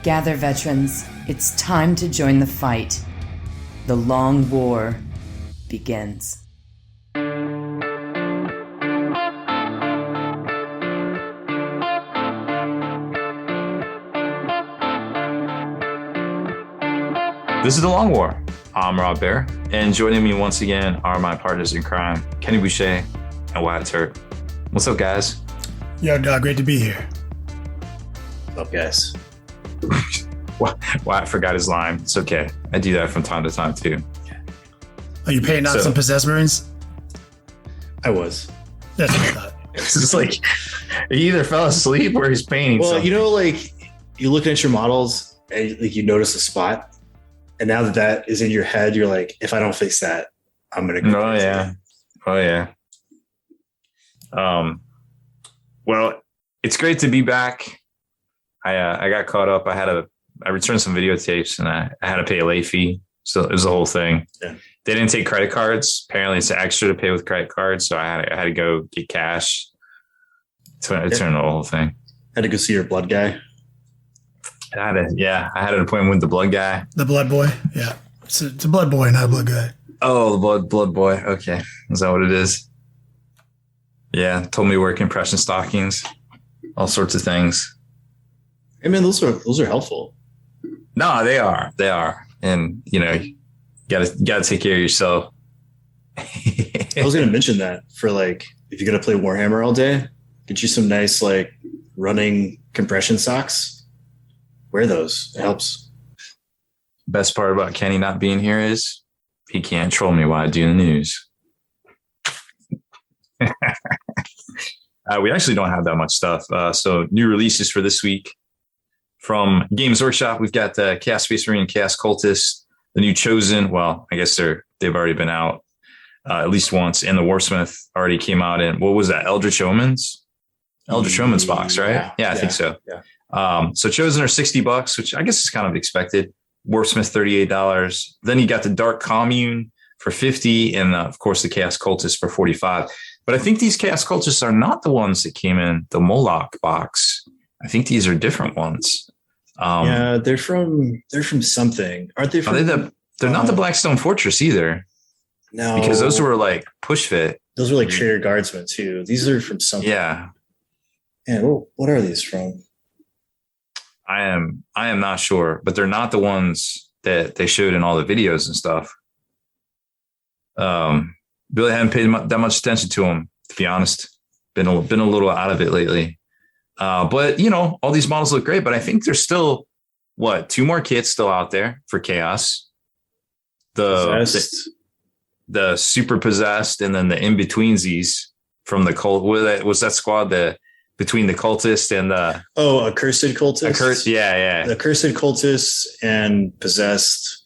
Gather, veterans. It's time to join the fight. The long war begins. This is The Long War. I'm Rob Baer, and joining me once again are my partners in crime, Kenny Boucher and Wyatt Turk. What's up, guys? Yo, dog, great to be here. What's up, guys? Wyatt forgot his line. It's okay. I do that from time to time, too. Are you paying out some possessed Marines? I was. That's what I thought. It's just like, he either fell asleep or he's painting Well, something. you know, like, you're looking at your models and like you notice a spot. And now that is in your head, you're like, if I don't fix that, I'm going to go. Oh, yeah. Well, it's great to be back. I got caught up. I returned some videotapes and I had to pay a late fee. So it was the whole thing. Yeah. They didn't take credit cards. Apparently it's extra to pay with credit cards. So I had to go get cash to turn the whole thing. Had to go see your blood guy. I had an appointment with the blood guy. The blood boy? Yeah. It's a blood boy, not a blood guy. Oh, the blood boy. Okay. Is that what it is? Yeah. Told me to wear compression stockings, all sorts of things. I mean, those are helpful. No, they are. They are. And, you know, you gotta take care of yourself. I was going to mention that for like, if you're going to play Warhammer all day, get you some nice, like, running compression socks. Wear those. It helps. Best part about Kenny not being here is he can't troll me while I do the news. We actually don't have that much stuff. So new releases for this week from Games Workshop. We've got the Chaos Space Marine, Chaos Cultist, the new Chosen. Well, I guess they've already been out at least once. And the Warsmith already came out in, what was that? Eldritch Omens box, right? Yeah, I think so. Yeah. So Chosen are $60, which I guess is kind of expected. Warsmith $38. Then you got the Dark Commune for $50, and of course the Chaos Cultist for $45. But I think these Chaos Cultists are not the ones that came in the Moloch box. I think these are different ones. Yeah, they're from something, aren't they? They're not the Blackstone Fortress either. No, because those were like push fit. Those were like Trader Guardsmen too. These are from something. Yeah. And what are these from? I am not sure, but they're not the ones that they showed in all the videos and stuff. Really haven't paid that much attention to them, to be honest. Been a little out of it lately. But you know, all these models look great, but I think there's still two more kits still out there for Chaos. The super possessed, and then the in-betweensies from the cult. Was that squad between the cultist and the accursed cultist? Yeah. The accursed cultists and possessed.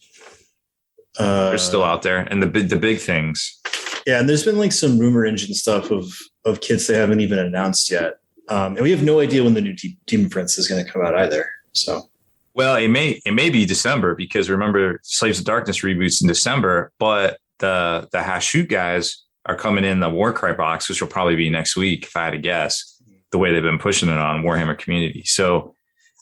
They're still out there, and the big things. Yeah, and there's been like some rumor engine stuff of kits they haven't even announced yet, and we have no idea when the new Demon Prince is going to come out either. So, well, it may be December, because remember, Slaves of Darkness reboots in December, but the Hashut guys are coming in the Warcry box, which will probably be next week if I had to guess. The way they've been pushing it on Warhammer Community. So,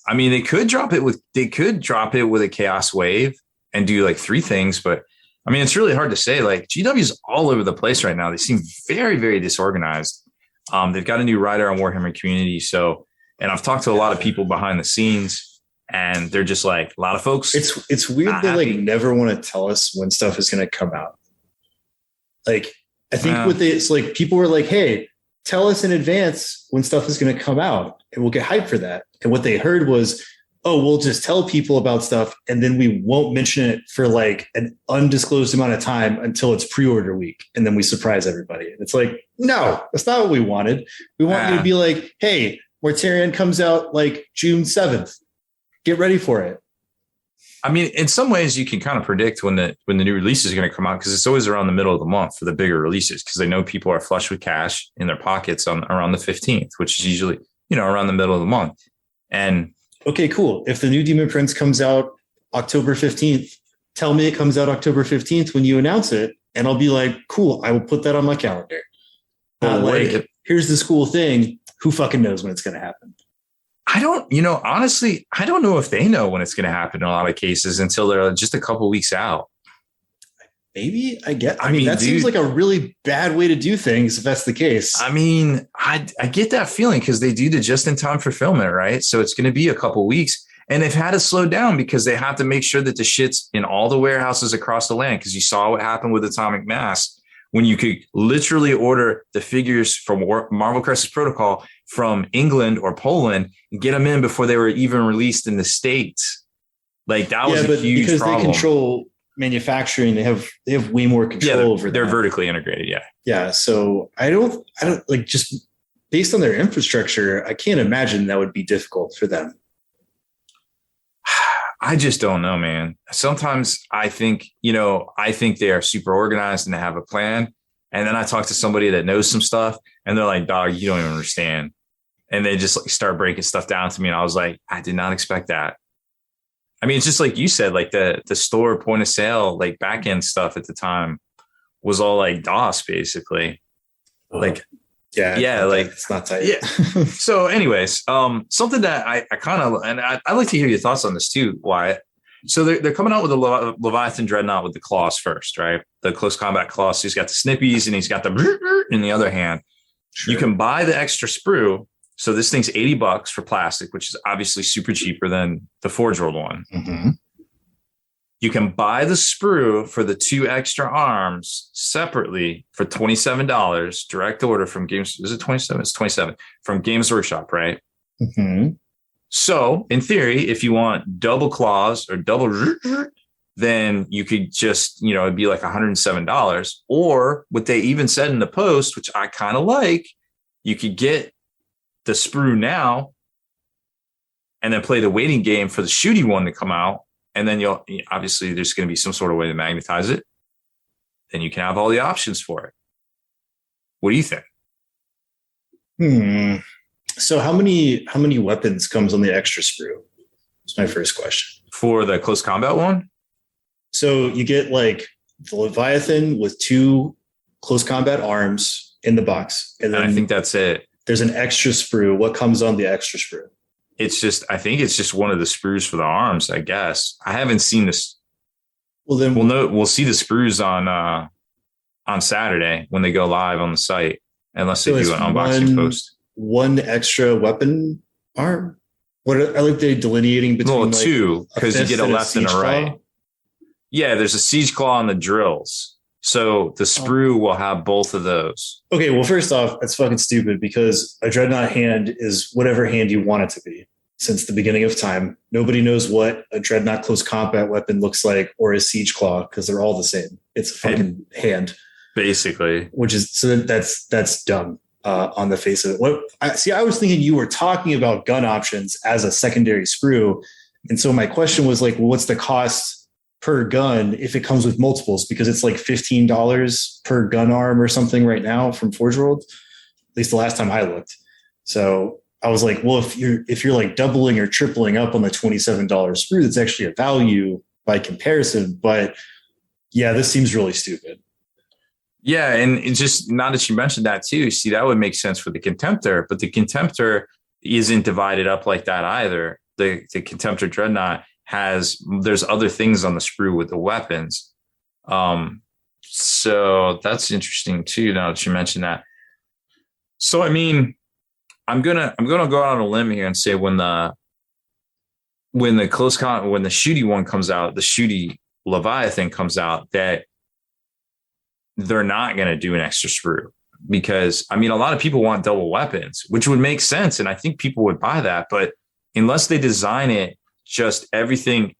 I mean, they could drop it with a Chaos Wave and do like 3 things, but I mean, it's really hard to say. Like, GW's all over the place right now. They seem very, very disorganized. They've got a new writer on Warhammer Community. So, and I've talked to a lot of people behind the scenes, and they're just like, a lot of folks. It's weird they like never want to tell us when stuff is going to come out. Like, I think it's like people were like, hey, tell us in advance when stuff is going to come out and we'll get hyped for that. And what they heard was, oh, we'll just tell people about stuff and then we won't mention it for like an undisclosed amount of time until it's pre-order week. And then we surprise everybody. It's like, no, that's not what we wanted. We want you to be like, hey, Mortarion comes out like June 7th. Get ready for it. I mean, in some ways you can kind of predict when the new release is going to come out, because it's always around the middle of the month for the bigger releases, because they know people are flush with cash in their pockets around the 15th, which is usually, around the middle of the month. And okay, cool. If the new Demon Prince comes out October 15th, tell me it comes out October 15th when you announce it, and I'll be like, cool, I will put that on my calendar. Here's this cool thing. Who fucking knows when it's going to happen? honestly, I don't know if they know when it's going to happen in a lot of cases until they're just a couple weeks out. Maybe I mean, that seems like a really bad way to do things if that's the case. I mean, I get that feeling because they do the just in time fulfillment, right? So it's going to be a couple weeks. And they've had to slow down because they have to make sure that the shit's in all the warehouses across the land. Because you saw what happened with Atomic Mass when you could literally order the figures from Marvel Crisis Protocol from England or Poland and get them in before they were even released in the States. Like that was a huge because problem. They control manufacturing. They have way more control over that. They're vertically integrated. Yeah. Yeah. So I don't like, just based on their infrastructure, I can't imagine that would be difficult for them. I just don't know, man. Sometimes I think they are super organized and they have a plan. And then I talk to somebody that knows some stuff and they're like, dog, you don't even understand. And they just like start breaking stuff down to me. And I was like, I did not expect that. I mean, it's just like you said, like the store point of sale, like back end stuff at the time was all like DOS basically. Like, yeah, like it's not tight. Yeah. So anyways, something that I kind of, and I'd like to hear your thoughts on this too, Wyatt. So they're coming out with a Leviathan Dreadnought with the claws first, right? The close combat claws. So he's got the snippies and he's got the in the other hand. Sure. You can buy the extra sprue. So this thing's $80 for plastic, which is obviously super cheaper than the Forge World one. Mm-hmm. You can buy the sprue for the 2 extra arms separately for $27, direct order from Games. Is it 27? It's 27 from Games Workshop, right? Mm-hmm. So in theory, if you want double claws or double, then you could just, it'd be like $107. Or what they even said in the post, which I kind of like, you could get the sprue now and then play the waiting game for the shooty one to come out. And then obviously there's going to be some sort of way to magnetize it. Then you can have all the options for it. What do you think? So how many weapons comes on the extra sprue? That's my first question. For the close combat one? So you get like the Leviathan with 2 close combat arms in the box. And then I think that's it. There's an extra sprue. What comes on the extra sprue? I think it's just one of the sprues for the arms, I guess. I haven't seen this. Well, then we'll see the sprues on Saturday when they go live on the site, unless they do an unboxing post. One extra weapon arm? What are they delineating between? Well, 2, because you get a left and a right. Claw? Yeah, there's a siege claw on the drills. So the sprue will have both of those. Okay, well, first off, that's fucking stupid because a dreadnought hand is whatever hand you want it to be. Since the beginning of time, nobody knows what a dreadnought close combat weapon looks like or a siege claw because they're all the same. It's a fucking hand, basically. Which is so that's dumb on the face of it. I was thinking you were talking about gun options as a secondary sprue, and so my question was like, well, what's the cost per gun if it comes with multiples? Because it's like $15 per gun arm or something right now from Forge World, at least the last time I looked. So I was like, well, if you're like doubling or tripling up on the $27 sprue, that's actually a value by comparison. But yeah, this seems really stupid. Yeah, and it's just, now that you mentioned that too, see, that would make sense for the Contemptor, but the Contemptor isn't divided up like that either. The Contemptor Dreadnought there's other things on the sprue with the weapons. So that's interesting too, now that you mentioned that. So, I mean, I'm gonna go out on a limb here and say when the shooty one comes out, the shooty Leviathan comes out, that they're not going to do an extra sprue because, I mean, a lot of people want double weapons, which would make sense. And I think people would buy that, but unless they design it, just everything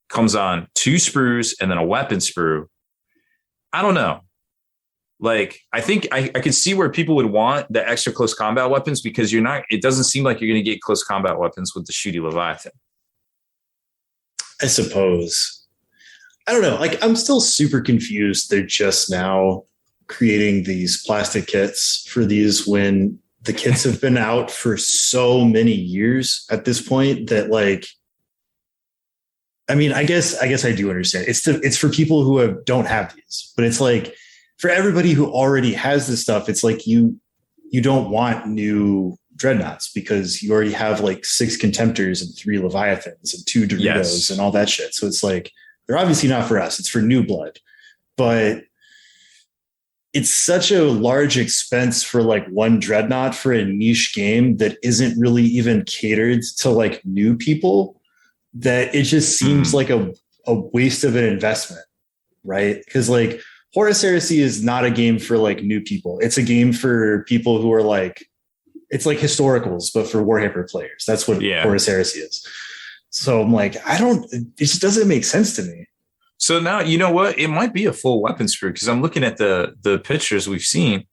comes on 2 sprues and then a weapon sprue. I don't know. Like, I think I could see where people would want the extra close combat weapons because it doesn't seem like you're going to get close combat weapons with the shooty Leviathan. I suppose. I don't know. Like, I'm still super confused. They're just now creating these plastic kits for these when the kits have been out for so many years at this point that, like, I mean, I guess I do understand. It's for people who don't have these, but it's like for everybody who already has this stuff, it's like you don't want new dreadnoughts because you already have like 6 Contemptors and 3 Leviathans and 2 Doritos and all that shit. So it's like, they're obviously not for us. It's for new blood. But it's such a large expense for like one dreadnought for a niche game that isn't really even catered to like new people, that it just seems like a waste of an investment, right? Because like Horus Heresy is not a game for like new people. It's a game for people who are like, it's like historicals, but for Warhammer players. That's what Horus Heresy is. So I'm like, it just doesn't make sense to me. So now, you know what? It might be a full weapon sprue because I'm looking at the pictures we've seen.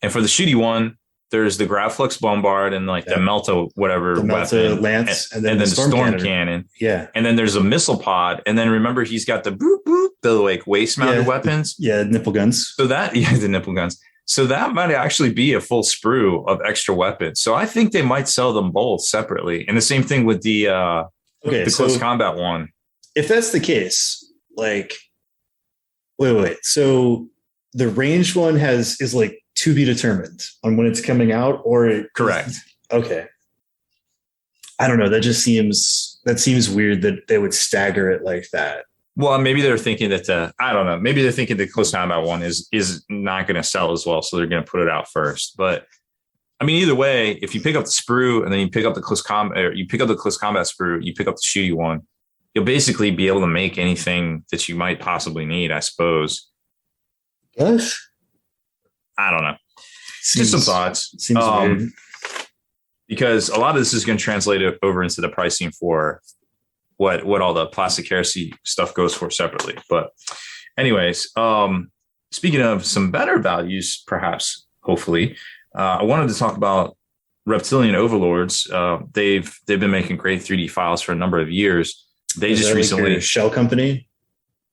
And for the shooty one, there's the Gravflux Bombard and like the Melta, whatever, the Melta weapon. Lance, and then the Storm Cannon. Yeah. And then there's a missile pod. And then remember, he's got the boop, boop, the like waist mounted weapons. Nipple guns. So that, the nipple guns. So that might actually be a full sprue of extra weapons. So I think they might sell them both separately. And the same thing with the close combat one. If that's the case, like, wait. So the ranged one is like to be determined on when it's coming out, or correct? Okay. I don't know. That seems weird that they would stagger it like that. Well, maybe they're thinking that I don't know. Maybe they're thinking the close combat one is not going to sell as well, so they're going to put it out first. But I mean, either way, if you pick up the sprue and then you pick up the close combat, or you pick up the close combat sprue, you pick up the shooty one, you'll basically be able to make anything that you might possibly need, I suppose. Yes. I don't know. Just some thoughts. Seems weird. Because a lot of this is going to translate it over into the pricing for what all the Plastic Heresy stuff goes for separately. But anyways, speaking of some better values, perhaps, hopefully, I wanted to talk about Reptilian Overlords. They've been making great 3D files for a number of years. They just recently like shell company.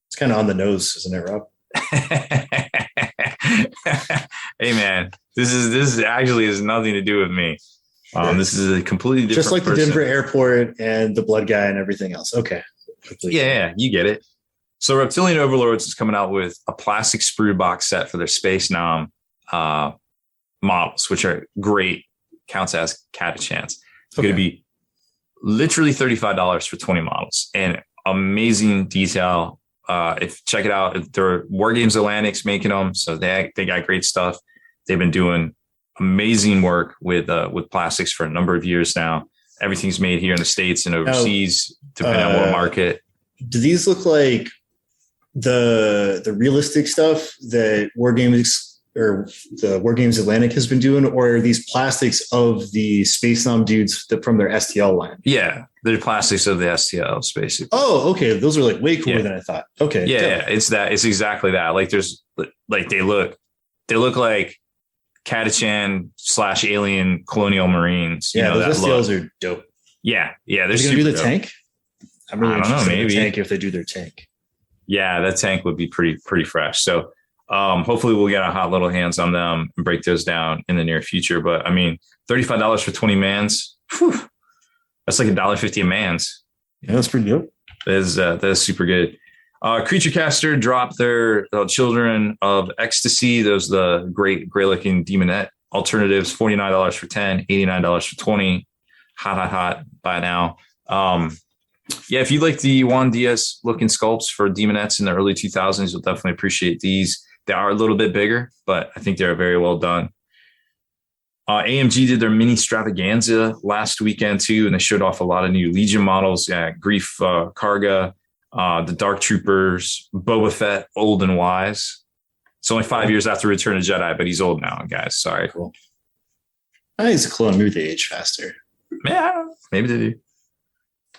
It's kind of on the nose, isn't it, Rob? Hey man, this actually has nothing to do with me. This is a completely different, just like person. The Denver airport and the blood guy and everything else. Okay. Yeah, you get it. So Reptilian Overlords is coming out with a plastic sprue box set for their Space Nom models, which are great. Counts as Catachans. It's going to be literally $35 for 20 models and amazing detail. Check it out. They're Wargames Atlantic's making them, so they got great stuff. They've been doing amazing work with plastics for a number of years now. Everything's made here in the States and overseas, depending on what market. Do these look like the realistic stuff that Wargames or the Wargames Atlantic has been doing, or are these plastics of the Space Nom dudes from their STL line? Yeah, they're plastics of the STLs, basically. Oh, okay. Those are like way cooler than I thought. Okay. Yeah, it's that. It's exactly that. Like there's like they look like Catachan / alien colonial marines. You know, those STLs look. are dope. Yeah. They're going to do the tank? I'm really interested in the tank if they do their tank. Yeah, that tank would be pretty fresh. So hopefully we'll get our hot little hands on them and break those down in the near future. But I mean, $35 for 20 mans. Whew, that's like $1.50 a man's. Yeah, that's pretty good. That is super good. Creature Caster dropped their Children of Ecstasy. Those are the great gray looking demonette alternatives. $49 for 10, $89 for 20. Hot. Buy now. If you like the Juan Diaz looking sculpts for demonettes in the early 2000s, you'll definitely appreciate these. They are a little bit bigger, but I think they're very well done. AMG did their mini extravaganza last weekend too, and they showed off a lot of new Legion models. Yeah, Grief Karga, the Dark Troopers, Boba Fett, old and wise. It's only 5 years after Return of Jedi, but he's old now, guys. Sorry. Cool. He's a clone. Maybe they age faster. Yeah, maybe they do.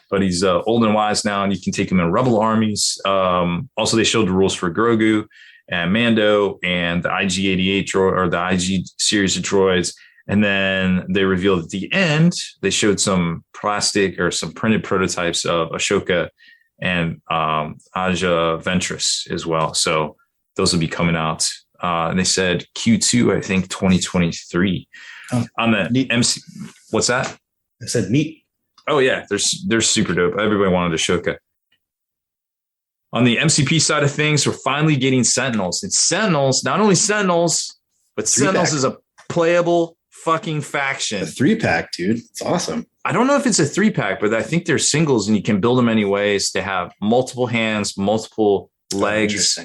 But he's old and wise now, and you can take him in Rebel armies. Also, they showed the rules for Grogu and Mando and the IG-88 droid, or the IG series of droids. And then they revealed at the end, they showed some plastic or some printed prototypes of Ashoka and Aja Ventress as well. So those will be coming out. And they said Q2, I think 2023. Oh, on the neat. MC. What's that? I said neat. Oh yeah, they're super dope. Everybody wanted Ashoka. On the MCP side of things, we're finally getting Sentinels. And Sentinels, not only Sentinels, but Sentinels is a playable fucking faction. A 3-pack, dude. It's awesome. I don't know if it's a 3-pack, but I think they're singles and you can build them any ways. They have multiple hands, multiple legs,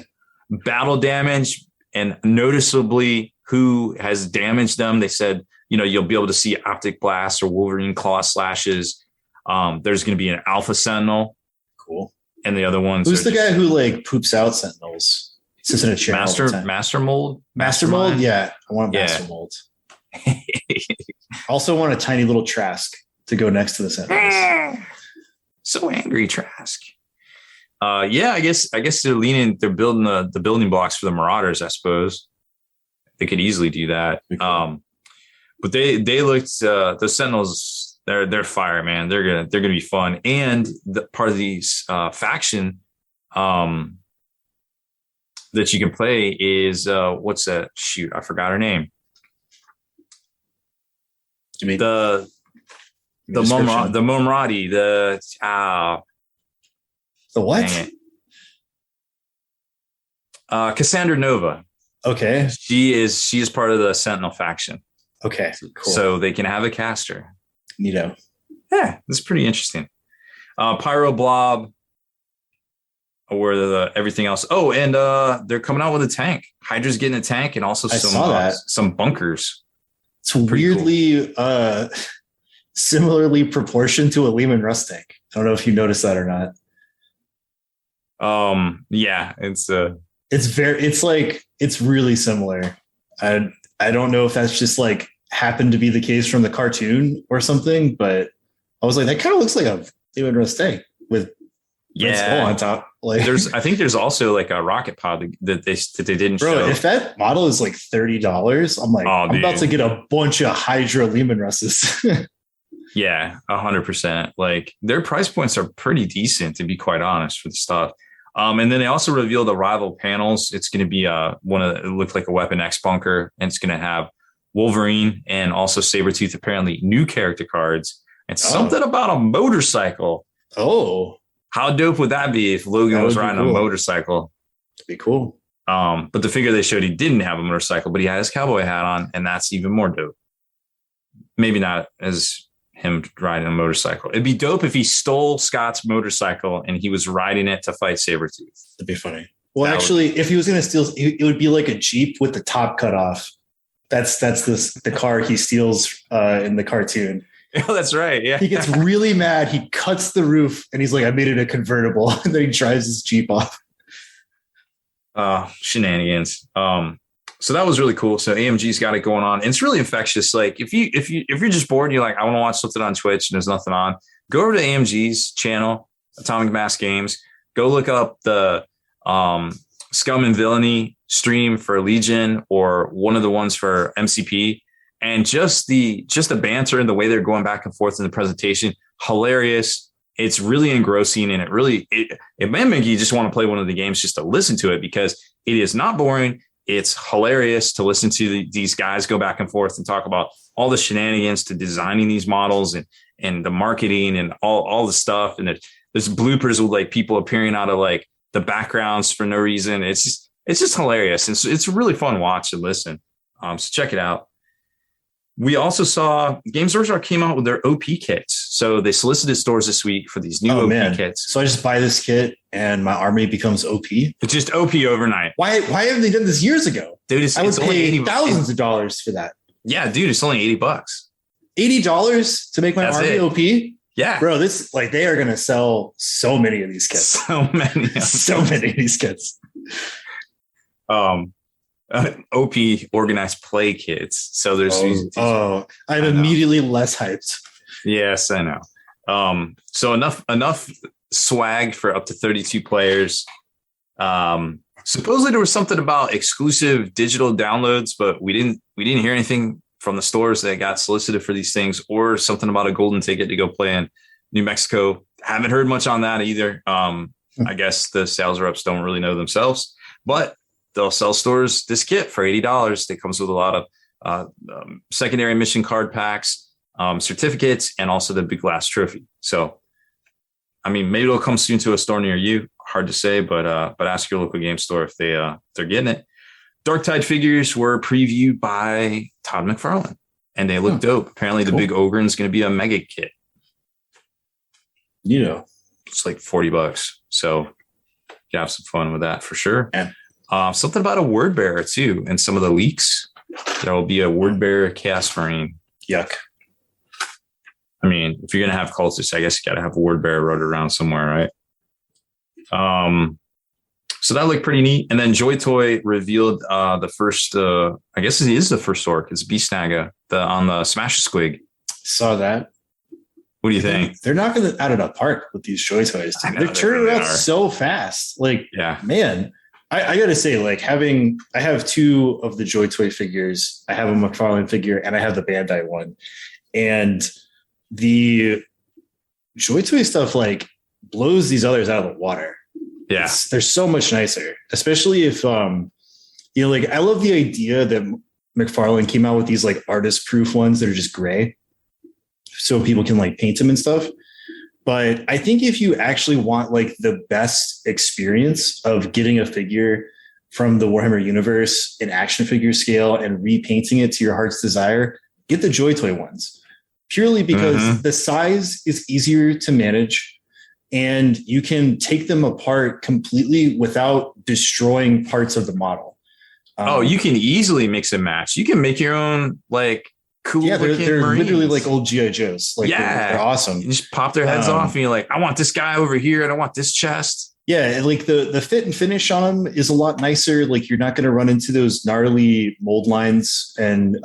battle damage, and noticeably who has damaged them. They said, you'll be able to see optic blasts or Wolverine claw slashes. There's going to be an alpha sentinel. Cool. And the other ones. Who's the guy who like poops out sentinels? Sits in a chair. Master mold? Master mold? Yeah. I want a master mold. Also want a tiny little Trask to go next to the sentinels. So angry, Trask. I guess they're building the building blocks for the Marauders, I suppose. They could easily do that. Cool. But they looked the Sentinels, they're fire, man. They're gonna be fun. And the part of these faction that you can play is what's that? Shoot, I forgot her name. You mean the Momradi, the what? Cassandra Nova. Okay. She is part of the Sentinel faction. Okay, cool. So they can have a caster. Neato. Yeah, this is pretty interesting. Pyro Blob, or everything else. Oh, and they're coming out with a tank. Hydra's getting a tank, and also some bunkers. It's weirdly similarly proportioned to a Lehman Russ tank. I don't know if you noticed that or not. Yeah, it's really similar. I don't know if that's just like happened to be the case from the cartoon or something, but I was like, that kind of looks like a Lehman Russ tank with skull on top. Like, I think there's also like a rocket pod that they didn't show. If that model is like $30, I'm like, I'm about to get a bunch of Hydra Lehman Russes. Yeah, 100%. Like their price points are pretty decent, to be quite honest, for the stuff. And then they also revealed the rival panels. It's going to be it looked like a Weapon X bunker, and it's going to have Wolverine and also Sabretooth, apparently new character cards, and something about a motorcycle. Oh, how dope would that be if Logan was riding a motorcycle? That'd be cool. But the figure they showed, he didn't have a motorcycle, but he had his cowboy hat on, and that's even more dope. Maybe not as him riding a motorcycle. It'd be dope if he stole Scott's motorcycle and he was riding it to fight Sabretooth. That'd be funny. Well, if he was going to steal, it would be like a Jeep with the top cut off. That's the car he steals in the cartoon. Oh, that's right. Yeah. He gets really mad. He cuts the roof and he's like, I made it a convertible. And then he drives his Jeep off. Shenanigans. So that was really cool. So AMG's got it going on. And it's really infectious. Like if you're just bored and you're like, I want to watch something on Twitch and there's nothing on, go over to AMG's channel, Atomic Mass Games. Go look up the Scum and Villainy stream for Legion or one of the ones for MCP. And just the banter and the way they're going back and forth in the presentation, hilarious. It's really engrossing, and it might make you just want to play one of the games just to listen to it, because it is not boring. It's hilarious to listen to these guys go back and forth and talk about all the shenanigans to designing these models and the marketing and all the stuff. And there's bloopers with like people appearing out of like the backgrounds for no reason. It's just hilarious. And it's a really fun watch and listen. So check it out. We also saw Games Workshop came out with their OP kits. So they solicited stores this week for these new OP kits. So I just buy this kit and my army becomes OP. It's just OP overnight. Why haven't they done this years ago? Dude, I would pay thousands of dollars for that. Yeah, dude, it's only $80. $80 to make my army OP? Yeah. Bro, this like they are gonna sell so many of these kits. So many of these kits. OP organized play kits. So there's I'm immediately less hyped. Yes, I know. So enough swag for up to 32 players. Supposedly there was something about exclusive digital downloads, but we didn't hear anything from the stores that got solicited for these things, or something about a golden ticket to go play in New Mexico. Haven't heard much on that either. I guess the sales reps don't really know themselves, but they'll sell stores this kit for $80. That comes with a lot of secondary mission card packs, certificates, and also the big glass trophy. So, I mean, maybe it'll come soon to a store near you. Hard to say, but ask your local game store if they're getting it. Dark Tide figures were previewed by Todd McFarlane, and they look dope. Apparently, the big ogre is going to be a mega kit. It's like $40, so you can have some fun with that for sure. Yeah. Something about a word bearer too, and some of the leaks. There will be a word bearer cast marine. Yuck. I mean, if you're gonna have cultists, I guess you got to have a word bearer rode around somewhere, right? So that looked pretty neat. And then Joy Toy revealed the first, I guess it is the first orc. It's Beast Naga on the Smash a Squig. Saw that. What do you think? They're knocking it out of the park with these Joy Toys. They're turning really out so fast. Like, man, I got to say, like I have 2 of the Joy Toy figures. I have a McFarlane figure and I have the Bandai one. And the Joy Toy stuff like blows these others out of the water. Yeah. They're so much nicer, especially if, like I love the idea that McFarlane came out with these like artist proof ones that are just gray, so people can like paint them and stuff. But I think if you actually want like the best experience of getting a figure from the Warhammer universe in action figure scale and repainting it to your heart's desire, get the Joy Toy ones, purely because the size is easier to manage and you can take them apart completely without destroying parts of the model. You can easily mix and match. You can make your own like cool. Yeah, they're literally like old G.I. Joes. Like they're awesome. You just pop their heads off and you're like, I want this guy over here and I want this chest. Yeah, and like the fit and finish on them is a lot nicer. Like you're not going to run into those gnarly mold lines and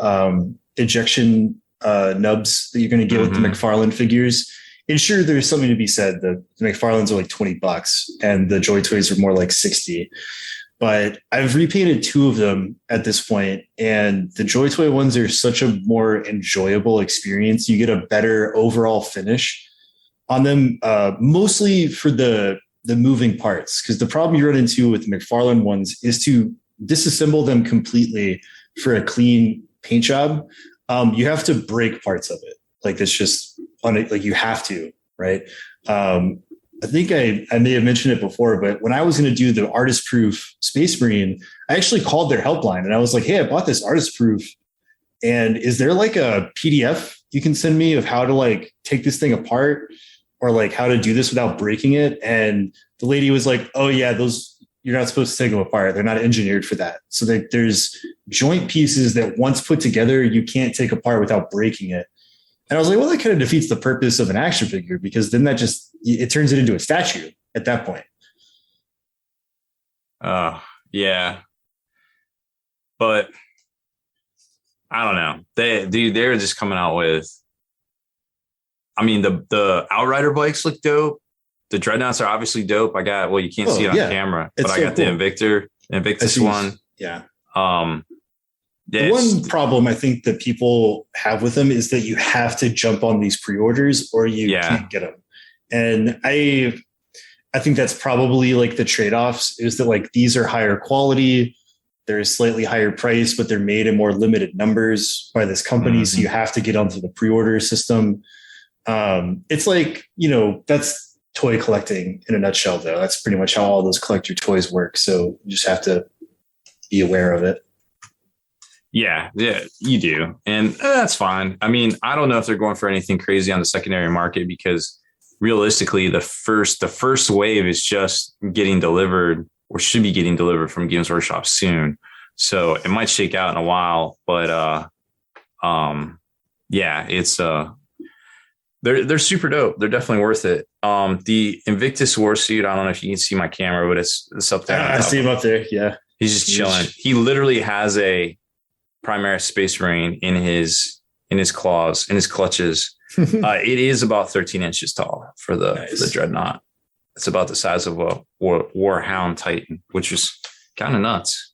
ejection nubs that you're going to get with the McFarlane figures. And sure, there's something to be said. The McFarlanes are like $20 and the Joy Toys are more like 60. But I've repainted 2 of them at this point, and the Joy Toy ones are such a more enjoyable experience. You get a better overall finish on them, mostly for the moving parts. Because the problem you run into with the McFarlane ones is to disassemble them completely for a clean paint job. You have to break parts of it. Like it's just like you have to, right? I think I may have mentioned it before, but when I was going to do the artist proof Space Marine, I actually called their helpline and I was like, hey, I bought this artist proof. And is there like a PDF you can send me of how to like take this thing apart or like how to do this without breaking it? And the lady was like, oh yeah, those, you're not supposed to take them apart. They're not engineered for that. So that there's joint pieces that once put together, you can't take apart without breaking it. And I was like, well, that kind of defeats the purpose of an action figure because then that just, it turns it into a statue at that point. Yeah. But I don't know. They're just coming out with, I mean, the Outrider bikes look dope. The Dreadnoughts are obviously dope. You can't see it on camera, but I got the Invictus one. Yeah. Yeah, the one problem I think that people have with them is that you have to jump on these pre-orders or you can't get them. And I think that's probably like the trade-offs is that like these are higher quality, they're slightly higher price, but they're made in more limited numbers by this company. So you have to get onto the pre-order system. It's like, that's toy collecting in a nutshell though. That's pretty much how all those collector toys work. So you just have to be aware of it. Yeah, you do. And that's fine. I mean, I don't know if they're going for anything crazy on the secondary market because realistically, the first wave is just getting delivered or should be getting delivered from Games Workshop soon. So it might shake out in a while, but it's they're super dope. They're definitely worth it. The Invictus Warsuit, I don't know if you can see my camera, but it's up there. I see him up there. Yeah. He's just chilling. He literally has a Primaris Space Marine in his claws, in his clutches. It is about 13 inches tall for the Dreadnought. It's about the size of a Warhound Titan, which is kind of nuts.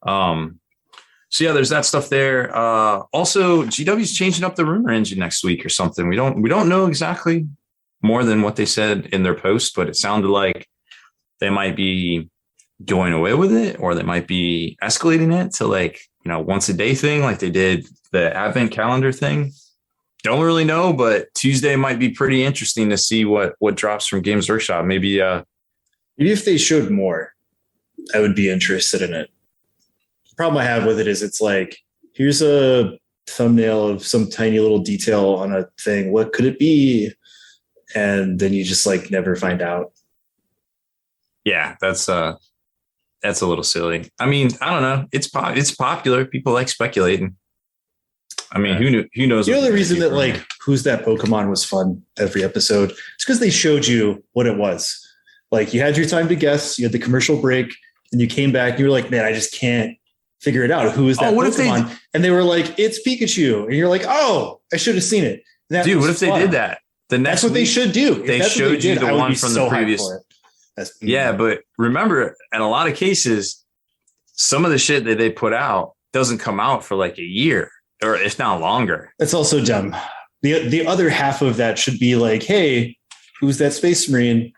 So yeah, there's that stuff there. Also, GW's changing up the rumor engine next week or something. We don't know exactly more than what they said in their post, but it sounded like they might be going away with it, or they might be escalating it to like, once a day thing, like they did the Advent calendar thing. Don't really know, but Tuesday might be pretty interesting to see what drops from Games Workshop. Maybe if they showed more, I would be interested in it. The problem I have with it is it's like, here's a thumbnail of some tiny little detail on a thing. What could it be? And then you just like never find out. Yeah, that's a little silly. I mean, I don't know. It's popular. People like speculating. I mean, who knows? You know, the reason that like Who's That Pokemon was fun every episode? It's because they showed you what it was. Like you had your time to guess, you had the commercial break, and you came back and you were like, man, I just can't figure it out. Who is that Pokemon? And they were like, it's Pikachu. And you're like, oh, I should have seen it. Dude, what if they did that? That's what they should do. They showed you the one from the previous. Yeah, but remember, in a lot of cases, some of the shit that they put out doesn't come out for like a year, or if not longer. That's also dumb. The other half of that should be like, hey, who's that Space Marine?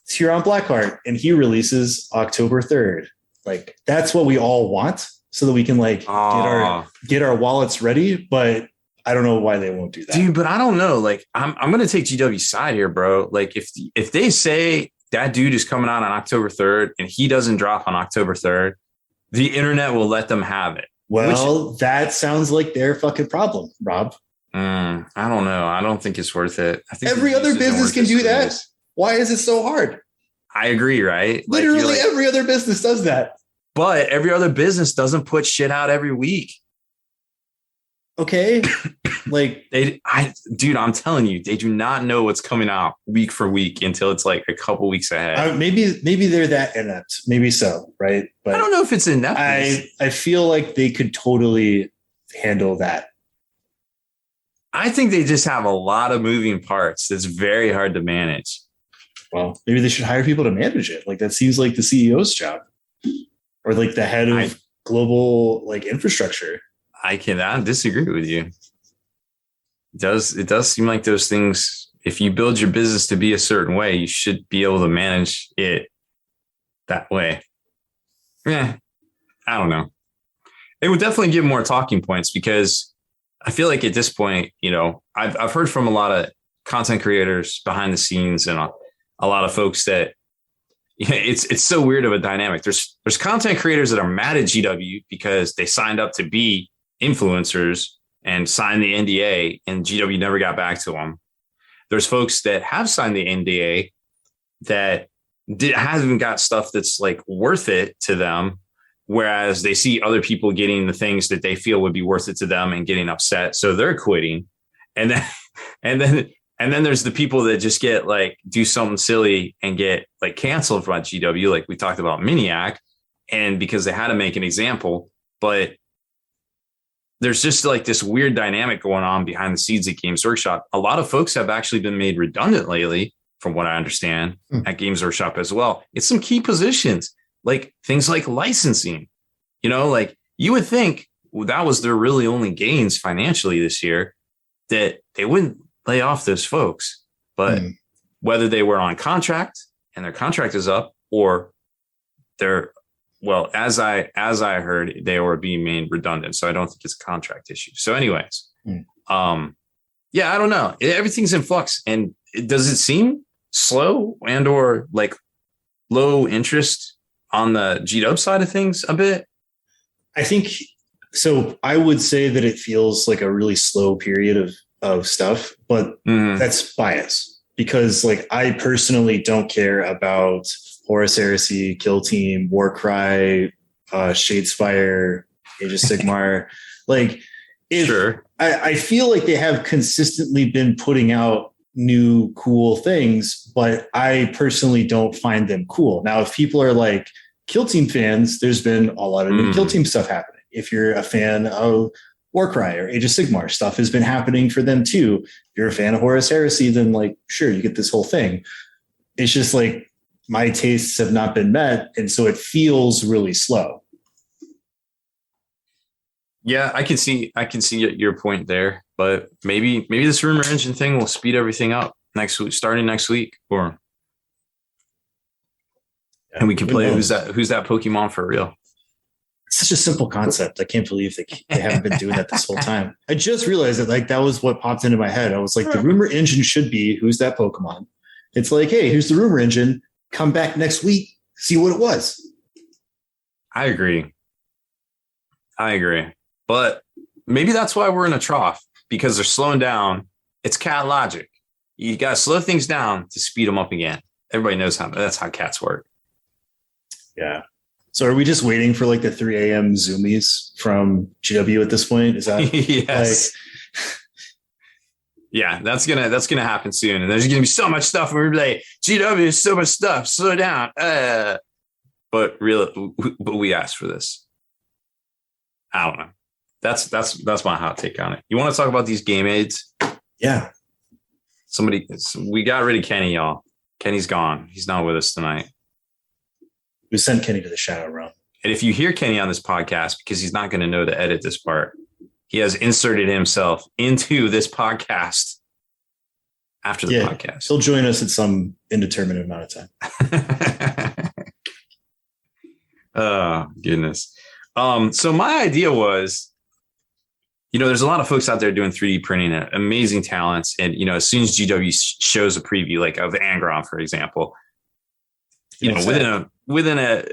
It's here on Blackheart, and he releases October 3rd. Like that's what we all want, so that we can like get our wallets ready. But I don't know why they won't do that, dude. But I don't know. Like I'm gonna take GW's side here, bro. Like if they say that dude is coming out on October 3rd and he doesn't drop on October 3rd, the internet will let them have it. Well, that sounds like their fucking problem, Rob. I don't know. I don't think it's worth it. I think every other business can do that. Why is it so hard? I agree, right? Literally every other business does that. But every other business doesn't put shit out every week. Okay. Like dude, I'm telling you, they do not know what's coming out week for week until it's like a couple weeks ahead. Maybe they're that inept. Maybe so, right? But I don't know if it's inept. I feel like they could totally handle that. I think they just have a lot of moving parts that's very hard to manage. Well, maybe they should hire people to manage it. Like that seems like the CEO's job, or like the head of global like infrastructure. I disagree with you. It does seem like those things, if you build your business to be a certain way, you should be able to manage it that way. Yeah, I don't know. It would definitely give more talking points because I feel like at this point, you know, I've heard from a lot of content creators behind the scenes and a lot of folks that it's so weird of a dynamic. There's content creators that are mad at GW because they signed up to be influencers and signed the NDA and GW never got back to them. There's folks that have signed the NDA that hasn't got stuff that's like worth it to them. Whereas they see other people getting the things that they feel would be worth it to them and getting upset. So they're quitting. And then there's the people that just get like, do something silly and get like canceled from GW. Like we talked about Miniac, and because they had to make an example, but there's just like this weird dynamic going on behind the scenes at Games Workshop. A lot of folks have actually been made redundant lately, from what I understand, at Games Workshop as well. It's some key positions, like things like licensing. You know, like you would think that was their really only gains financially this year, that they wouldn't lay off those folks. But whether they were on contract and their contract is up, or they're, well, as I heard, they were being made redundant. So I don't think it's a contract issue. So anyways, yeah, I don't know. Everything's in flux. And does it seem slow and or like low interest on the GW side of things a bit? I think so. I would say that it feels like a really slow period of stuff, but that's bias because like I personally don't care about Horus Heresy, Kill Team, Warcry, Shadespire, Age of Sigmar. Like, sure. I feel like they have consistently been putting out new cool things, but I personally don't find them cool. Now, if people are like Kill Team fans, there's been a lot of new Kill Team stuff happening. If you're a fan of Warcry or Age of Sigmar, stuff has been happening for them too. If you're a fan of Horus Heresy, then like, sure, you get this whole thing. It's just like, my tastes have not been met, and so it feels really slow. Yeah, I can see your point there, but maybe this rumor engine thing will speed everything up next week, starting next week, and we can play who's that Pokemon for real. It's such a simple concept. I can't believe they haven't been doing that this whole time. I just realized that like that was what popped into my head. I was like, the rumor engine should be who's that Pokemon. It's like, hey, here's the rumor engine. Come back next week, see what it was. I agree. But maybe that's why we're in a trough, because they're slowing down. It's cat logic. You got to slow things down to speed them up again. Everybody knows that's how cats work. Yeah. So are we just waiting for like the 3 a.m. zoomies from GW at this point? Is that yes? Yeah, that's gonna happen soon, and there's gonna be so much stuff. We're like, GW is so much stuff. Slow down. But we asked for this. I don't know. That's my hot take on it. You want to talk about these game aids? Yeah. We got rid of Kenny, y'all. Kenny's gone. He's not with us tonight. We sent Kenny to the shadow realm. And if you hear Kenny on this podcast, because he's not going to know to edit this part, he has inserted himself into this podcast after the podcast. He'll join us at some indeterminate amount of time. Oh, goodness. So my idea was, there's a lot of folks out there doing 3D printing, amazing talents. And, as soon as GW shows a preview, like of Angron, for example, within an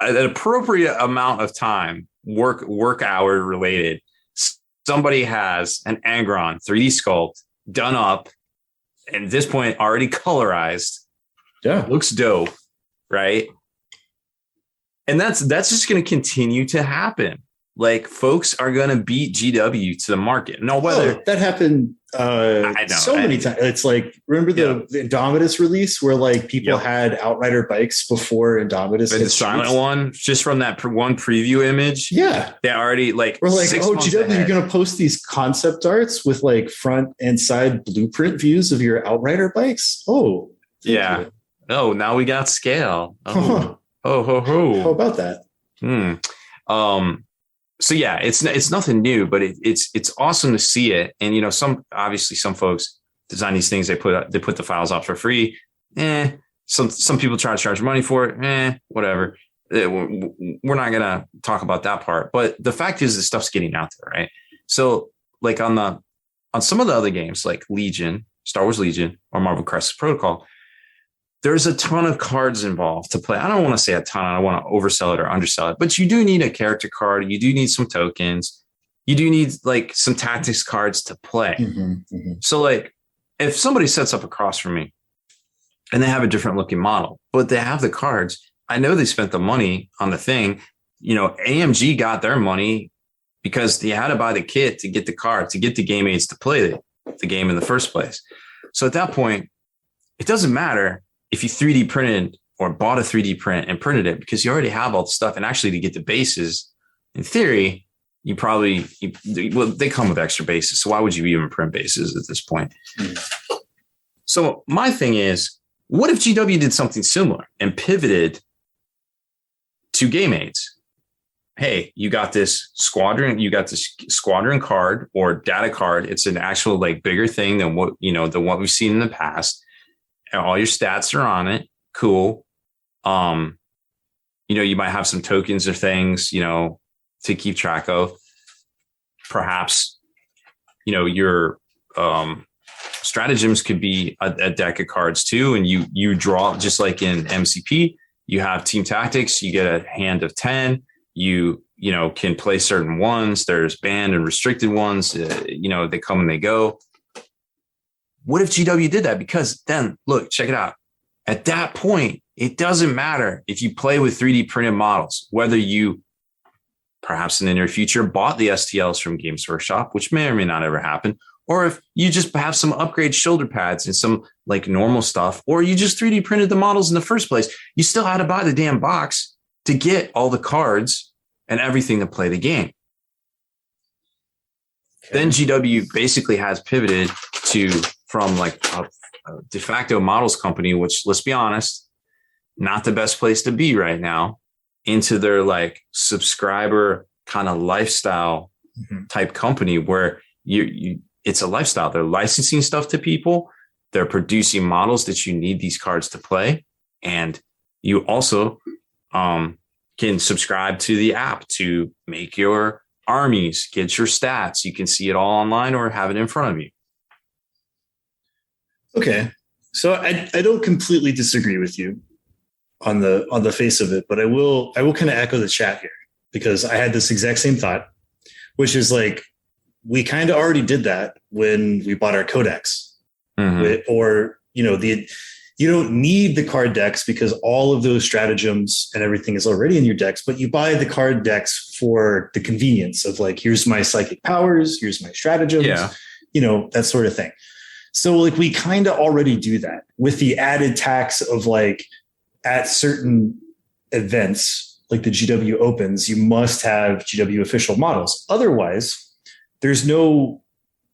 appropriate amount of time, work hour related, somebody has an Angron 3D sculpt done up, and at this point already colorized. Yeah, looks dope, right? And that's just going to continue to happen. Like, folks are going to beat GW to the market. No, whether that happened many times. It's like, remember the Indomitus release where like people had Outrider bikes before Indomitus. The silent one, just from that one preview image. Yeah. They already we're like, GW, you're going to post these concept arts with like front and side blueprint views of your Outrider bikes. Oh, yeah. Oh, now we got scale. Oh, How about that? So yeah, it's nothing new, but it's awesome to see it. And some folks design these things, they put the files out for free. Some people try to charge money for it. Whatever. We're not gonna talk about that part. But the fact is, this stuff's getting out there, right? So like on some of the other games, like Legion, Star Wars Legion, or Marvel Crisis Protocol, there's a ton of cards involved to play. I don't want to say a ton. I don't want to oversell it or undersell it, but you do need a character card. You do need some tokens. You do need like some tactics cards to play. So like if somebody sets up across from me and they have a different looking model, but they have the cards, I know they spent the money on the thing. AMG got their money because they had to buy the kit to get the card, to get the game aids to play the game in the first place. So at that point, it doesn't matter if you 3D printed or bought a 3D print and printed it, because you already have all the stuff. And actually, to get the bases, in theory, they come with extra bases. So why would you even print bases at this point? So my thing is, what if GW did something similar and pivoted to game aids? Hey, you got this squadron card or data card. It's an actual like bigger thing than what we've seen in the past. And all your stats are on it. Cool. You might have some tokens or things, to keep track of. Perhaps, your stratagems could be a deck of cards too. And you draw, just like in MCP, you have team tactics, you get a hand of 10, you can play certain ones. There's banned and restricted ones, they come and they go. What if GW did that? Because then, look, check it out. At that point, it doesn't matter if you play with 3D printed models, whether you perhaps in the near future bought the STLs from Games Workshop, which may or may not ever happen, or if you just have some upgrade shoulder pads and some like normal stuff, or you just 3D printed the models in the first place. You still had to buy the damn box to get all the cards and everything to play the game. Okay. Then GW basically has pivoted from like a de facto models company, which, let's be honest, not the best place to be right now, into their like subscriber kind of lifestyle type company where it's a lifestyle. They're licensing stuff to people. They're producing models that you need these cards to play. And you also can subscribe to the app to make your armies, get your stats. You can see it all online or have it in front of you. Okay. So I don't completely disagree with you on the face of it, but I will kind of echo the chat here, because I had this exact same thought which is like, we kind of already did that when we bought our codex. Or, you don't need the card decks because all of those stratagems and everything is already in your decks, but you buy the card decks for the convenience of like, here's my psychic powers, here's my stratagems, that sort of thing. So like, we kind of already do that with the added tax of like, at certain events, like the GW Opens, you must have GW official models. Otherwise, there's no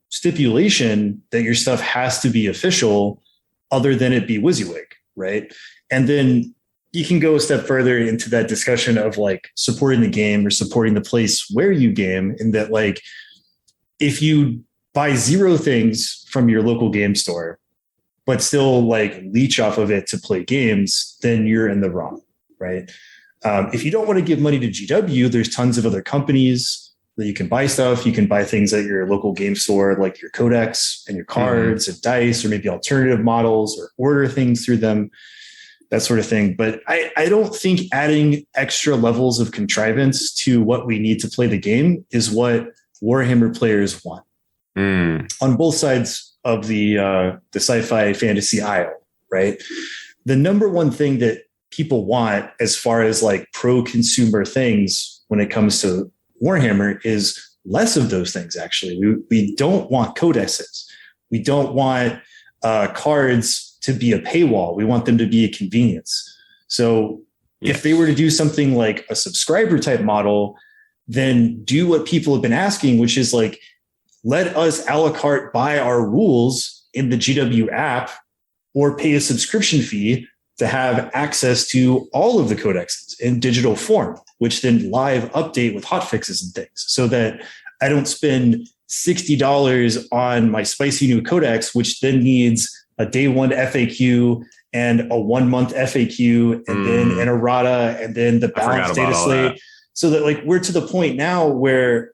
stipulation that your stuff has to be official other than it be WYSIWYG, right? And then you can go a step further into that discussion of like supporting the game or supporting the place where you game, in that like, if you buy 0 things from your local game store, but still like leech off of it to play games, then you're in the wrong, right? If you don't want to give money to GW, there's tons of other companies that you can buy stuff. You can buy things at your local game store, like your codex and your cards and dice, or maybe alternative models, or order things through them, that sort of thing. But I don't think adding extra levels of contrivance to what we need to play the game is what Warhammer players want on both sides of the sci-fi fantasy aisle, right? The number one thing that people want as far as like pro-consumer things when it comes to Warhammer is less of those things. Actually, we don't want codexes. We don't want cards to be a paywall. We want them to be a convenience. So if they were to do something like a subscriber type model, then do what people have been asking, which is like, let us a la carte buy our rules in the GW app, or pay a subscription fee to have access to all of the codexes in digital form, which then live update with hotfixes and things, so that I don't spend $60 on my spicy new codex, which then needs a day 1 FAQ and a 1 month FAQ and then an errata and then the balanced data slate. So that like, we're to the point now where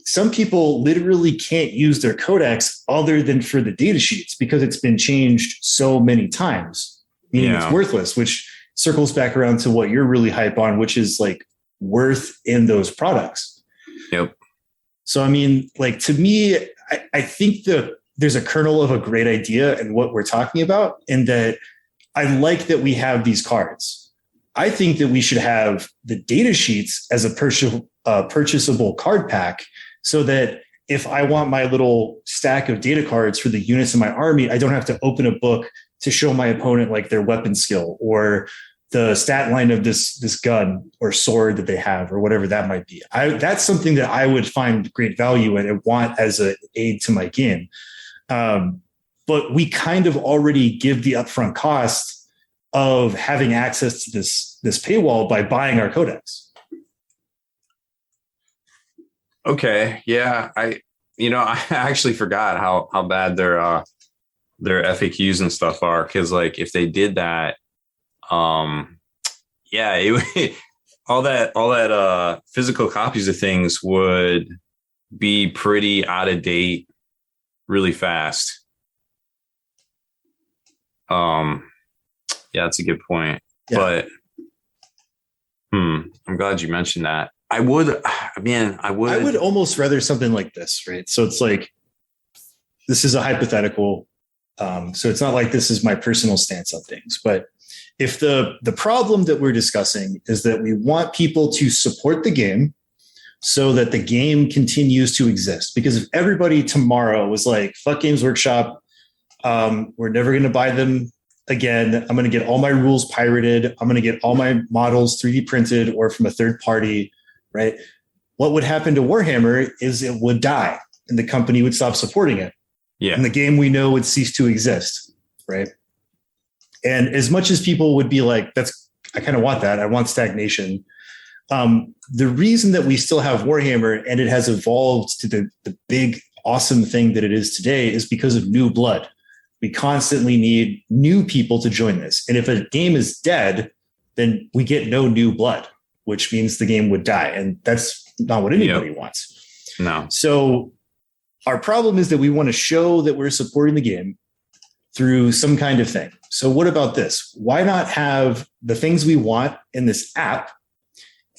some people literally can't use their codex other than for the data sheets because it's been changed so many times. Meaning it's worthless, which circles back around to what you're really hype on, which is like worth in those products. Yep. So, I mean, like, to me, I think there's a kernel of a great idea in what we're talking about, and that I like that we have these cards. I think that we should have the data sheets as a purchasable card pack, so that if I want my little stack of data cards for the units in my army, I don't have to open a book to show my opponent like their weapon skill or the stat line of this gun or sword that they have, or whatever that might be. That's something that I would find great value in and want as an aid to my game. But we kind of already give the upfront cost of having access to this paywall by buying our codex. Okay. Yeah. I actually forgot how bad their FAQs and stuff are. Cause like, if they did that, all that physical copies of things would be pretty out of date really fast. Yeah, that's a good point. Yeah. But I'm glad you mentioned that. I would almost rather something like this, right? So it's like, this is a hypothetical. So it's not like this is my personal stance on things, but if the problem that we're discussing is that we want people to support the game so that the game continues to exist, because if everybody tomorrow was like, fuck Games Workshop, we're never going to buy them again. I'm going to get all my rules pirated. I'm going to get all my models 3D printed or from a third party, right? What would happen to Warhammer is it would die and the company would stop supporting it. Yeah. And the game we know would cease to exist, right? And as much as people would be like, I kind of want that. I want stagnation. The reason that we still have Warhammer and it has evolved to the big, awesome thing that it is today is because of new blood. We constantly need new people to join this. And if a game is dead, then we get no new blood, which means the game would die. And that's not what anybody wants. No. So our problem is that we want to show that we're supporting the game through some kind of thing. So what about this? Why not have the things we want in this app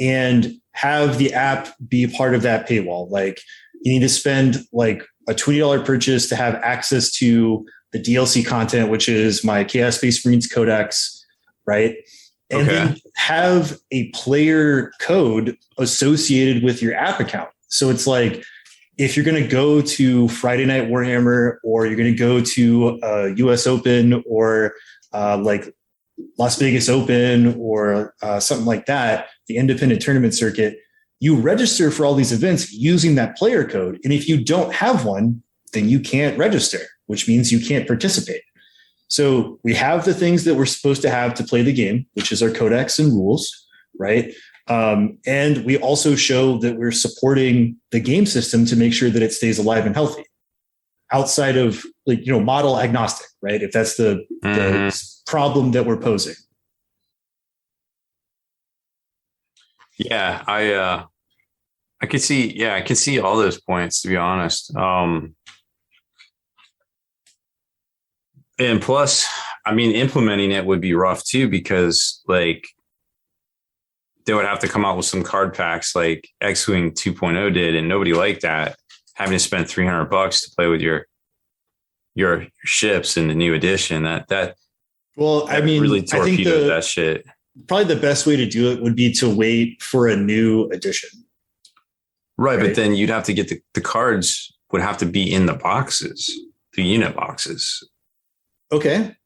and have the app be part of that paywall. Like you need to spend like a $20 purchase to have access to the DLC content, which is my Chaos Space Marines Codex, right? And then have a player code associated with your app account. So it's like, if you're going to go to Friday Night Warhammer, or you're going to go to US Open, or like Las Vegas Open, or something like that, the independent tournament circuit, you register for all these events using that player code. And if you don't have one, then you can't register, which means you can't participate. So we have the things that we're supposed to have to play the game, which is our codex and rules, right? And we also show that we're supporting the game system to make sure that it stays alive and healthy outside of, like, model agnostic, right? If that's the problem that we're posing. Yeah, I could see all those points, to be honest. And plus, I mean, implementing it would be rough too, because like they would have to come out with some card packs like X-Wing 2.0 did, and nobody liked that, having to spend $300 to play with your ships in the new edition. That really torpedoed that shit. Probably the best way to do it would be to wait for a new edition. Right, but then you'd have to get the cards would have to be in the boxes, the unit boxes. Okay,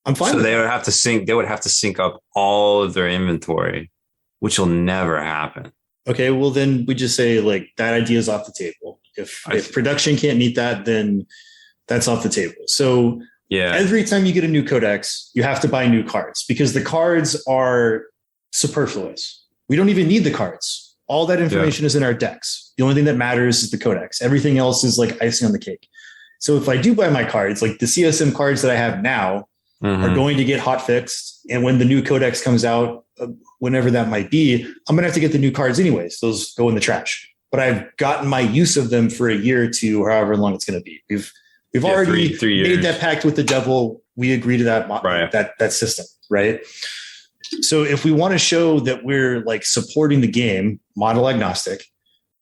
I'm fine. So they would have to sync up all of their inventory, which will never happen. Okay, well then we just say like that idea is off the table. If production can't meet that, then that's off the table. So every time you get a new codex, you have to buy new cards, because the cards are superfluous. We don't even need the cards. All that information is in our decks. The only thing that matters is the codex. Everything else is like icing on the cake. So if I do buy my cards, like the CSM cards that I have now are going to get hot fixed. And when the new codex comes out, whenever that might be, I'm going to have to get the new cards anyways. Those go in the trash. But I've gotten my use of them for a year or two, or however long it's going to be. We've already three made that pact with the devil. We agree to that, that system, right? So if we want to show that we're like supporting the game, model agnostic,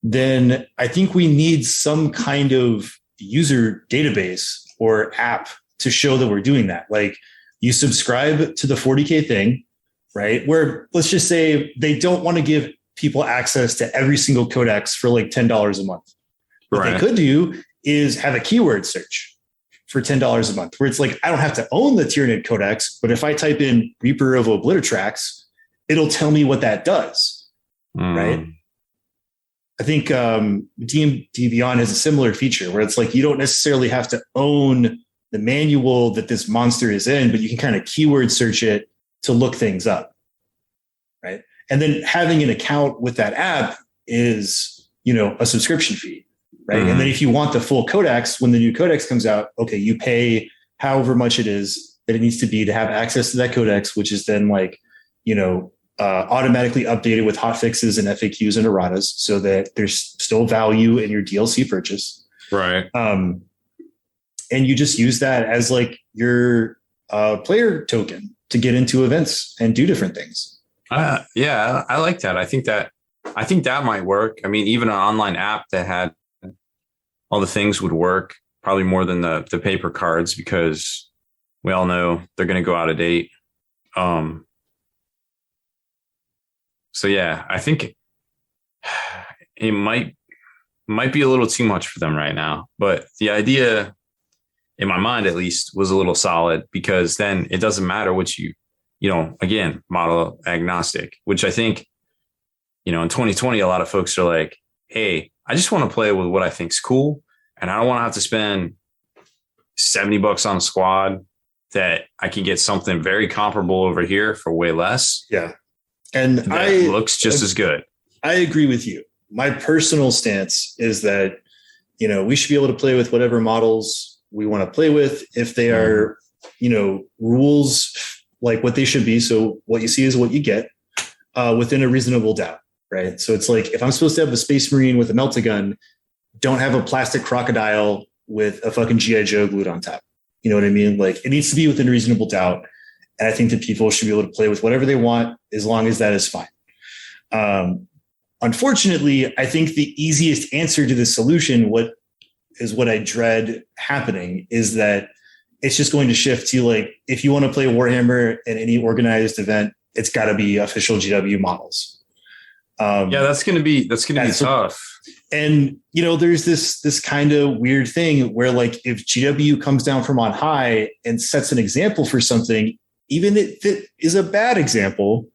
then I think we need some kind of user database or app to show that we're doing that. Like you subscribe to the 40K thing, right? Where let's just say they don't want to give people access to every single codex for like $10 a month. What they could do is have a keyword search for $10 a month, where it's like, I don't have to own the Tyranid codex, but if I type in Reaper of Obliteratrax, it'll tell me what that does, right? I think D&D Beyond has a similar feature where it's like you don't necessarily have to own the manual that this monster is in, but you can kind of keyword search it to look things up, right? And then having an account with that app is, a subscription fee, right? And then if you want the full codex, when the new codex comes out, okay, you pay however much it is that it needs to be to have access to that codex, which is then like, automatically updated with hotfixes and FAQs and erratas, so that there's still value in your DLC purchase. Right. And you just use that as like your player token to get into events and do different things. I like that. I think that might work. I mean, even an online app that had all the things would work probably more than the paper cards, because we all know they're going to go out of date. So yeah, I think it might be a little too much for them right now, but the idea, in my mind at least, was a little solid, because then it doesn't matter what again, model agnostic, which I think, in 2020, a lot of folks are like, hey, I just want to play with what I think's cool, and I don't want to have to spend $70 on a squad that I can get something very comparable over here for way less. Yeah. And it looks just as good. I agree with you. My personal stance is that, we should be able to play with whatever models we want to play with if they are, rules like what they should be. So what you see is what you get within a reasonable doubt, right? So it's like, if I'm supposed to have a Space Marine with a melta-gun, don't have a plastic crocodile with a fucking G.I. Joe glued on top. You know what I mean? Like, it needs to be within reasonable doubt. And I think that people should be able to play with whatever they want, as long as that is fine. Unfortunately, I think the easiest answer to this solution, what I dread happening, is that it's just going to shift to like, if you want to play Warhammer in any organized event, it's got to be official GW models. That's going to be tough. And, there's this kind of weird thing where like, if GW comes down from on high and sets an example for something, even if it is a bad example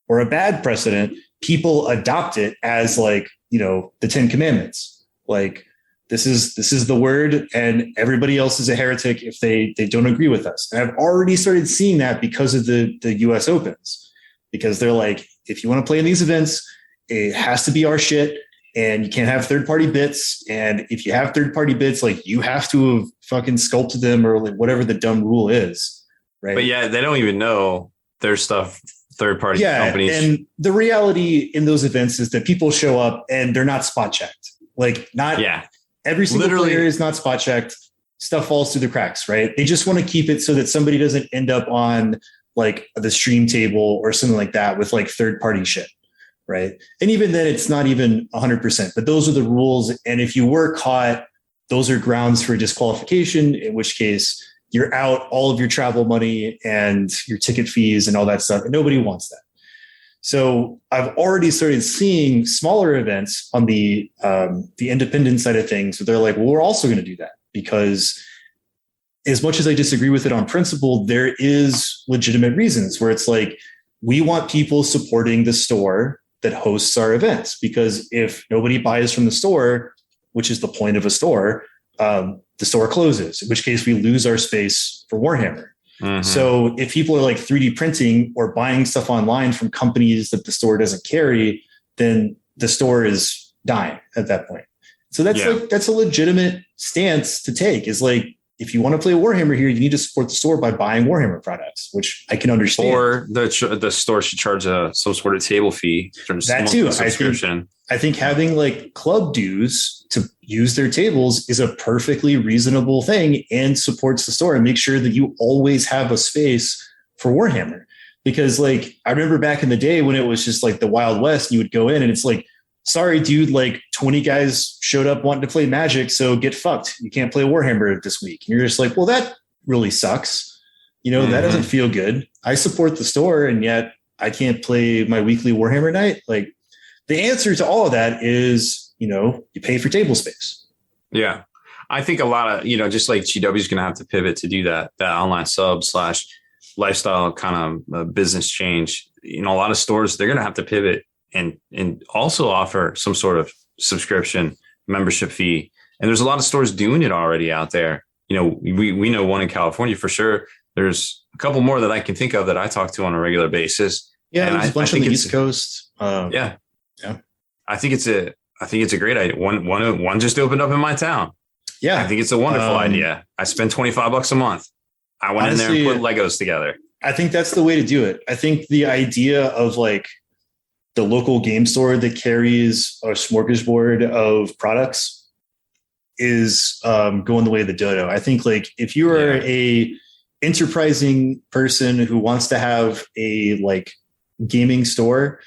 or a bad precedent, people adopt it as like, the 10 Commandments. Like, this is the word, and everybody else is a heretic if they don't agree with us. And I've already started seeing that because of the US Opens, because they're like, if you want to play in these events, it has to be our shit, and you can't have third-party bits. And if you have third-party bits, like, you have to have fucking sculpted them, or like whatever the dumb rule is, right? But yeah, they don't even know their stuff. Third-party companies. And the reality in those events is that people show up and they're not spot checked. Like, every single player is not spot checked. Stuff falls through the cracks, right? They just want to keep it so that somebody doesn't end up on like the stream table or something like that with like third-party shit, right? And even then, it's not even 100%. But those are the rules. And if you were caught, those are grounds for disqualification, in which case you're out all of your travel money and your ticket fees and all that stuff. And nobody wants that. So I've already started seeing smaller events on the independent side of things where they're like, well, we're also going to do that, because as much as I disagree with it on principle, there is legitimate reasons where it's like, we want people supporting the store that hosts our events, because if nobody buys from the store, which is the point of a store, the store closes, in which case we lose our space for Warhammer. Mm-hmm. So if people are like 3D printing or buying stuff online from companies that the store doesn't carry, then the store is dying at that point. So that's a legitimate stance to take, is like, if you want to play Warhammer here, you need to support the store by buying Warhammer products, which I can understand. Or the store should charge some sort of table fee. That too. I think having like club dues to use their tables is a perfectly reasonable thing and supports the store, and make sure that you always have a space for Warhammer. Because like, I remember back in the day when it was just like the Wild West, you would go in and it's like, sorry, dude, like 20 guys showed up wanting to play Magic, so get fucked. You can't play Warhammer this week. And you're just like, well, that really sucks. That doesn't feel good. I support the store, and yet I can't play my weekly Warhammer night. Like, the answer to all of that is, you pay for table space. Yeah. I think a lot of, just like GW is going to have to pivot to do that online sub / lifestyle kind of business change. A lot of stores, they're going to have to pivot and also offer some sort of subscription membership fee. And there's a lot of stores doing it already out there. We know one in California for sure. There's a couple more that I can think of that I talk to on a regular basis. Yeah, there's a bunch on the East Coast. Yeah. I think it's a great idea. One just opened up in my town. Yeah. I think it's a wonderful idea. I spend $25 a month. I went in there and put Legos together. I think that's the way to do it. I think the idea of like the local game store that carries a smorgasbord of products is going the way of the dodo. I think like, if you are a enterprising person who wants to have a like gaming store,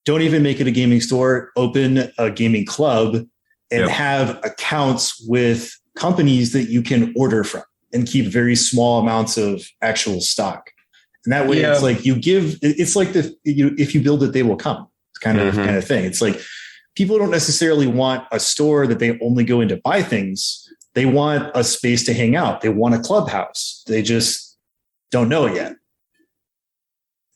don't even make it a gaming store, open a gaming club and have accounts with companies that you can order from and keep very small amounts of actual stock. And that way it's like it's like if you build it, they will come. It's kind of thing. It's like, people don't necessarily want a store that they only go in to buy things. They want a space to hang out. They want a clubhouse. They just don't know it yet.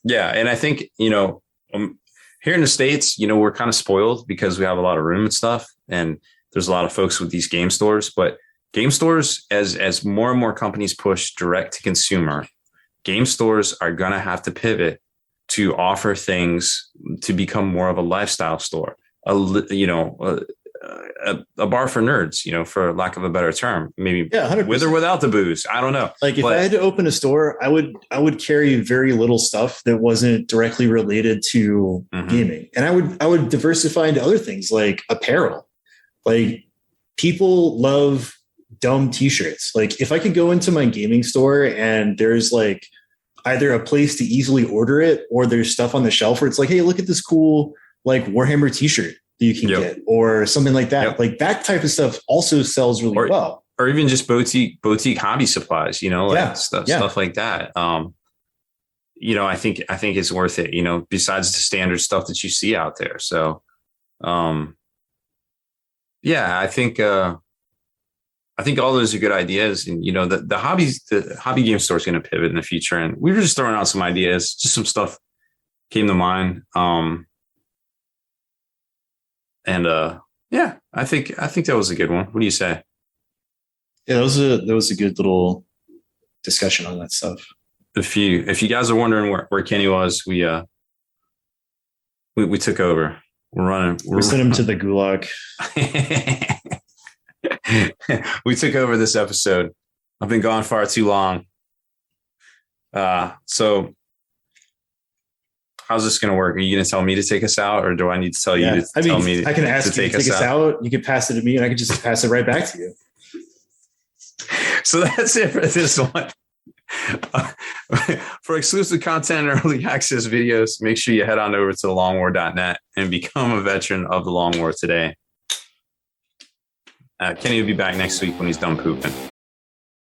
Yeah. And I think, here in the States, we're kind of spoiled because we have a lot of room and stuff. And there's a lot of folks with these game stores, but game stores, as more and more companies push direct to consumer, game stores are going to have to pivot to offer things to become more of a lifestyle store, a bar for nerds, for lack of a better term, maybe 100%. With or without the booze. I don't know. Like, if I had to open a store, I would carry very little stuff that wasn't directly related to gaming. And I would diversify into other things like apparel. Like, people love dumb t-shirts. Like, if I could go into my gaming store and there's like either a place to easily order it, or there's stuff on the shelf where it's like, hey, look at this cool like Warhammer t-shirt that you can get or something like that. Yep. Like that type of stuff also sells really well. Or even just boutique hobby supplies, like stuff like that. I think it's worth it, besides the standard stuff that you see out there. So, I think all those are good ideas, and the hobby game store is going to pivot in the future. And we were just throwing out some ideas, just some stuff came to mind. I think that was a good one. What do you say? Yeah, that was a good little discussion on that stuff. If you guys are wondering where Kenny was, we took over. We sent him to the gulag. We took over this episode. I've been gone far too long. So how's this going to work? Are you going to tell me to take us out, or do I need to tell you to tell me? I can ask you to take us out. You can pass it to me, and I can just pass it right back to you. So that's it for this one. For exclusive content and early access videos, make sure you head on over to thelongwar.net and become a veteran of the Long War today. Kenny will be back next week when he's done pooping.